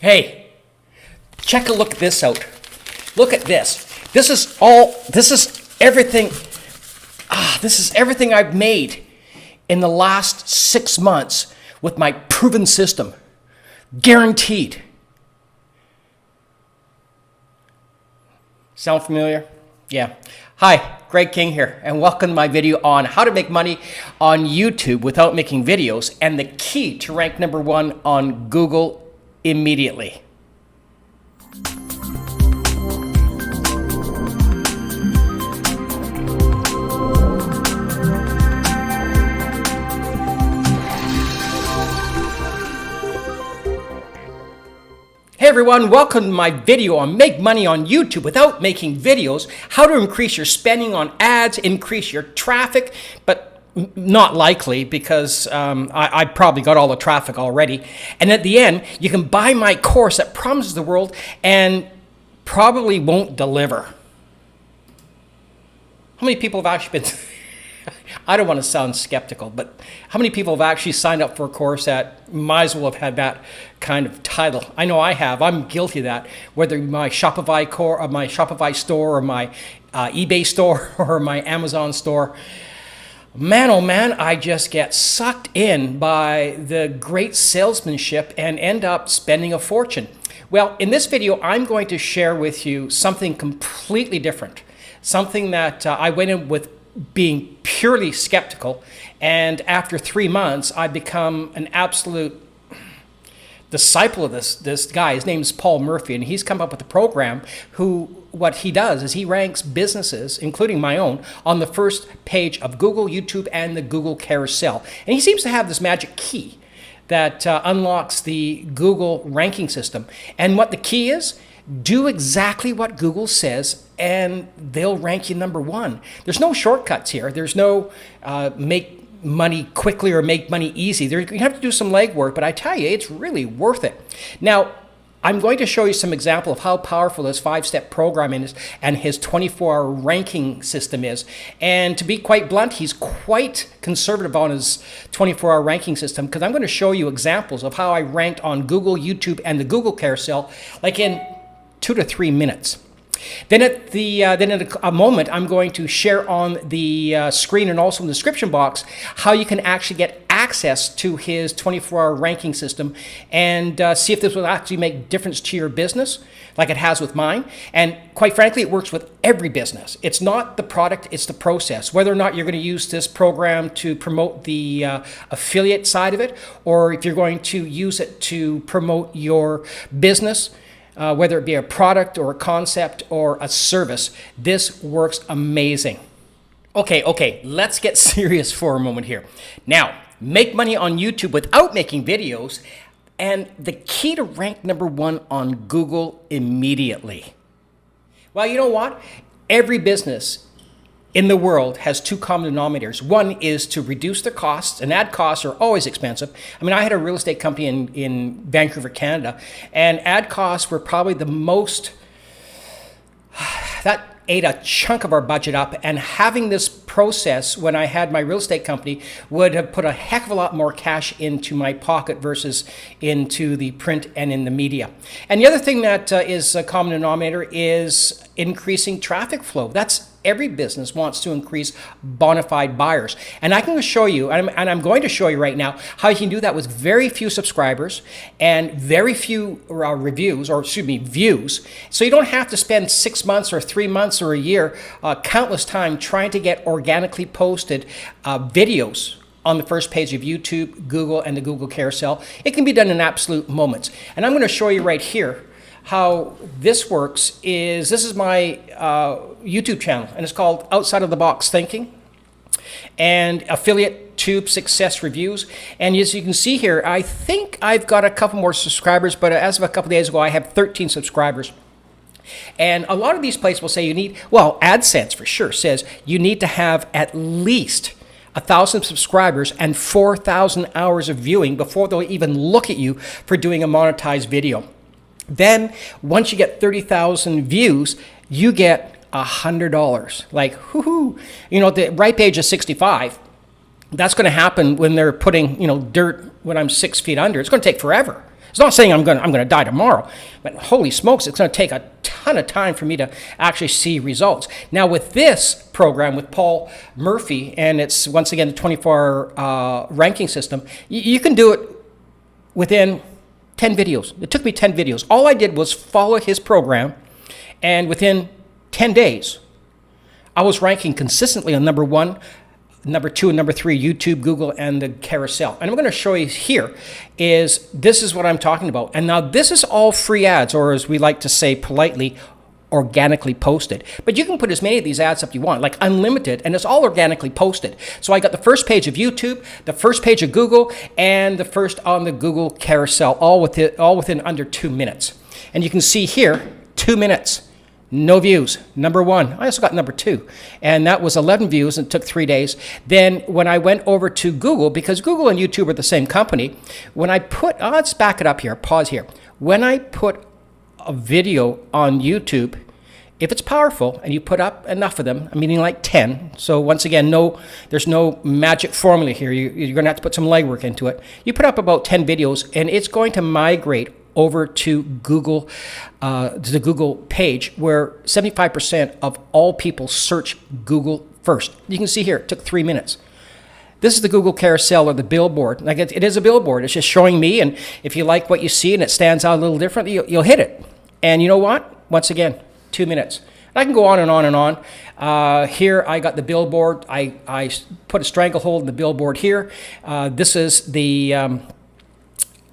Hey, check a look at this out. Look at this. This is everything. This is everything I've made in the last 6 months with my proven system. Guaranteed. Sound familiar? Yeah. Hi, Greg King here, and welcome to my video on how to make money on YouTube without making videos and the key to rank #1 on Google immediately. Hey everyone, welcome to my video on make money on YouTube without making videos, how to increase your spending on ads, increase your traffic, but not likely because I probably got all the traffic already. And at the end, you can buy my course that promises the world and probably won't deliver. How many people have actually been... I don't want to sound skeptical, but how many people have actually signed up for a course that might as well have had that kind of title? I know I have. I'm guilty of that. Whether my Shopify core, or my Shopify store, or my eBay store, or my Amazon store, man, oh man, I just get sucked in by the great salesmanship and end up spending a fortune. Well, in this video, I'm going to share with you something completely different, something that I went in with being purely skeptical, and after 3 months I've become an absolute disciple of this guy. His name is Paul Murphy, and he's come up with a program what he does is he ranks businesses, including my own, on the first page of Google, YouTube, and the Google carousel. And he seems to have this magic key that unlocks the Google ranking system. And what the key is, do exactly what Google says and they'll rank you #1. There's no shortcuts here. There's no make money quickly or make money easy. You have to do some legwork, but I tell you, it's really worth it. Now, I'm going to show you some example of how powerful this 5-step program is and his 24-hour ranking system is. And to be quite blunt, he's quite conservative on his 24-hour ranking system, because I'm going to show you examples of how I ranked on Google, YouTube, and the Google carousel, like in 2 to 3 minutes. Then at a moment, I'm going to share on the screen and also in the description box how you can actually get access to his 24-hour ranking system and see if this will actually make difference to your business like it has with mine. And quite frankly, it works with every business. It's not the product, it's the process. Whether or not you're going to use this program to promote the affiliate side of it, or if you're going to use it to promote your business, whether it be a product or a concept or a service, this works amazing. Okay, let's get serious for a moment here. Now, make money on YouTube without making videos, and the key to rank #1 on Google immediately. Well, you know what? Every business in the world has 2 common denominators. One is to reduce their costs, and ad costs are always expensive. I mean, I had a real estate company in Vancouver, Canada, and ad costs were probably the most, that ate a chunk of our budget up, and having this process when I had my real estate company would have put a heck of a lot more cash into my pocket versus into the print and in the media. And the other thing that is a common denominator is increasing traffic flow. That's every business wants to increase bona fide buyers. And I can show you, and I'm going to show you right now, how you can do that with very few subscribers and very few views. So you don't have to spend 6 months or 3 months or a year, countless time trying to get organically posted videos on the first page of YouTube, Google, and the Google carousel. It can be done in absolute moments. And I'm going to show you right here how this works. This is my YouTube channel, and it's called Outside of the Box Thinking and Affiliate Tube Success Reviews. And as you can see here, I think I've got a couple more subscribers, but as of a couple days ago, I have 13 subscribers. And a lot of these places will say you need, well, AdSense for sure says you need to have at least 1,000 subscribers and 4,000 hours of viewing before they'll even look at you for doing a monetized video. Then once you get 30,000 views, you get $100. Like, whoo-hoo. You know, the ripe age of 65, that's going to happen when they're putting, dirt when I'm 6 feet under. It's going to take forever. It's not saying I'm gonna die tomorrow, but holy smokes, it's gonna take a ton of time for me to actually see results. Now with this program with Paul Murphy, and it's once again the 24-hour ranking system, you can do it within 10 videos. It took me 10 videos. All I did was follow his program, and within 10 days, I was ranking consistently on number 1, number 2, and number 3, YouTube, Google, and the carousel. And I'm going to show you here this is what I'm talking about. And now this is all free ads, or as we like to say politely, organically posted. But you can put as many of these ads up you want, like unlimited, and it's all organically posted. So I got the first page of YouTube, the first page of Google, and the first on the Google carousel, all within under 2 minutes. And you can see here, 2 minutes. No views. Number 1. I also got number 2. And that was 11 views, and it took 3 days. Then when I went over to Google, because Google and YouTube are the same company, when I put, let's back it up here, pause here. When I put a video on YouTube, if it's powerful and you put up enough of them, meaning like 10, so once again, there's no magic formula here. You're going to have to put some legwork into it. You put up about 10 videos, and it's going to migrate over to Google, to the Google page, where 75% of all people search Google first. You can see here, it took 3 minutes. This is the Google carousel, or the billboard. Like it is a billboard. It's just showing me, and if you like what you see and it stands out a little different, you'll hit it. And you know what? Once again, 2 minutes. I can go on and on and on. Here I got the billboard. I put a stranglehold in the billboard here. This is the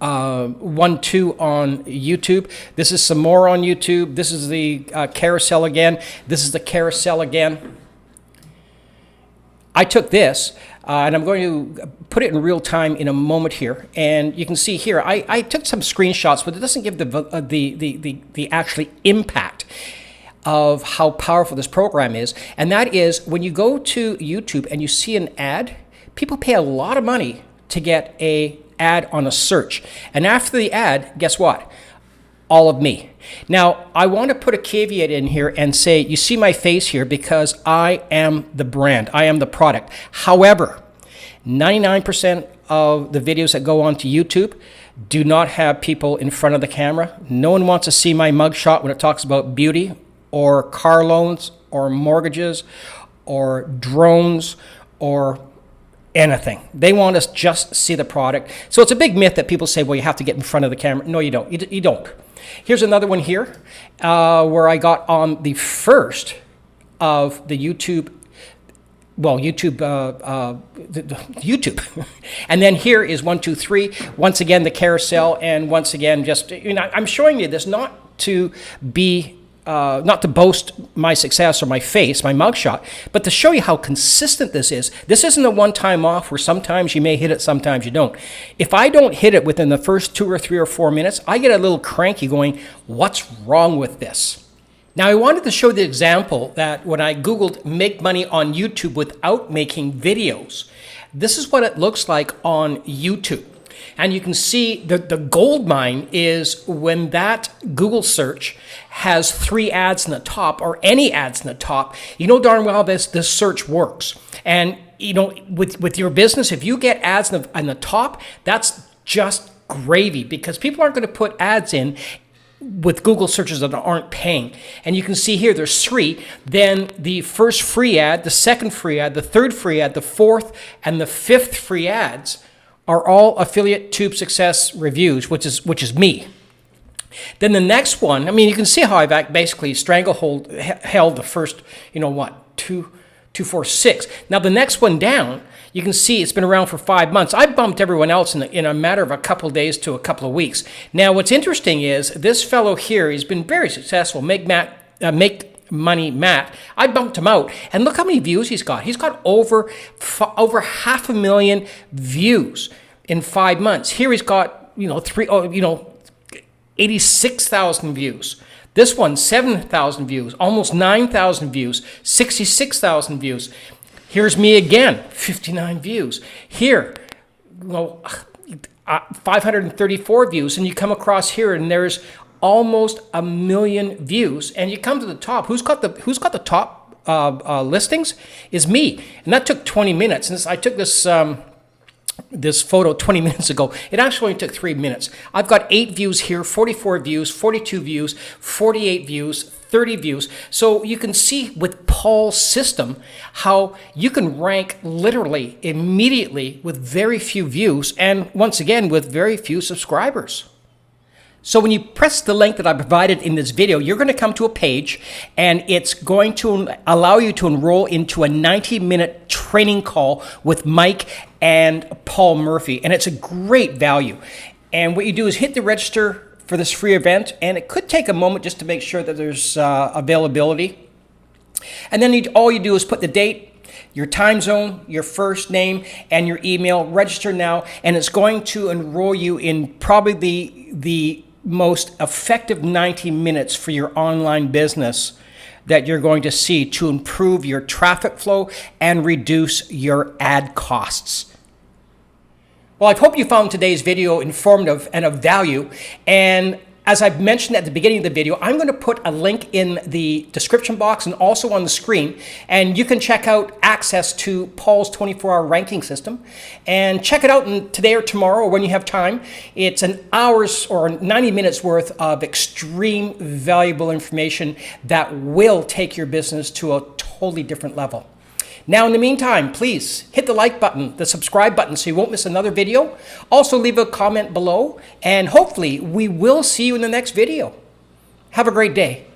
1-2 on YouTube. This is some more on YouTube. This is the carousel again. This is the carousel again. I took this, and I'm going to put it in real time in a moment here. And you can see here, I took some screenshots, but it doesn't give the actually impact of how powerful this program is. And that is, when you go to YouTube and you see an ad, people pay a lot of money to get a ad on a search. And after the ad, guess what? All of me. Now, I want to put a caveat in here and say, you see my face here because I am the brand. I am the product. However, 99% of the videos that go onto YouTube do not have people in front of the camera. No one wants to see my mugshot when it talks about beauty or car loans or mortgages or drones or anything. They want us just see the product. So it's a big myth that people say, well, you have to get in front of the camera. No, you don't. You don't. Here's another one here where I got on the first of the YouTube. And then here is 1, 2, 3. Once again, the carousel, and once again, just, I'm showing you this not to be not to boast my success or my face, my mugshot, but to show you how consistent this is. This isn't a one-time off where sometimes you may hit it, sometimes you don't. If I don't hit it within the first 2 or 3 or 4 minutes, I get a little cranky going, what's wrong with this? Now, I wanted to show the example that when I Googled make money on YouTube without making videos, this is what it looks like on YouTube. And you can see the gold mine is when that Google search has 3 ads in the top, or any ads in the top, you know darn well this search works. And with your business, if you get ads in the top, that's just gravy, because people aren't going to put ads in with Google searches that aren't paying. And you can see here there's 3. Then the first free ad, the second free ad, the third free ad, the fourth and the 5th free ads are all affiliate tube success reviews, which is me. Then the next one, you can see how I've basically held the first, 2, 4, 6. Now the next one down, you can see it's been around for 5 months. I bumped everyone else in a matter of a couple of days to a couple of weeks. Now what's interesting is this fellow here, he's been very successful. Make Money Matt. I bumped him out, and look how many views he's got. He's got over 500,000 views in 5 months. Here he's got 86,000 views. This one 7,000 views, almost 9,000 views, 66,000 views. Here's me again, 59 views. Here, 534 views, and you come across here, and there's almost 1 million views. And you come to the top. Who's got the top listings? Is me, and that took 20 minutes. And I took this this photo 20 minutes ago. It actually only took 3 minutes. I've got 8 views here, 44 views, 42 views, 48 views, 30 views. So you can see with Paul's system how you can rank literally immediately with very few views and once again with very few subscribers. So when you press the link that I provided in this video, you're going to come to a page and it's going to allow you to enroll into a 90-minute training call with Mike and Paul Murphy. And it's a great value. And what you do is hit the register for this free event, and it could take a moment just to make sure that there's availability. And then all you do is put the date, your time zone, your first name, and your email. Register now, and it's going to enroll you in probably the most effective 90 minutes for your online business that you're going to see to improve your traffic flow and reduce your ad costs. Well, I hope you found today's video informative and of value. And as I've mentioned at the beginning of the video, I'm going to put a link in the description box and also on the screen. And you can check out access to Paul's 24-hour ranking system. And check it out today or tomorrow or when you have time. It's an hour's or 90 minutes worth of extreme valuable information that will take your business to a totally different level. Now, in the meantime, please hit the like button, the subscribe button so you won't miss another video. Also, leave a comment below, and hopefully we will see you in the next video. Have a great day.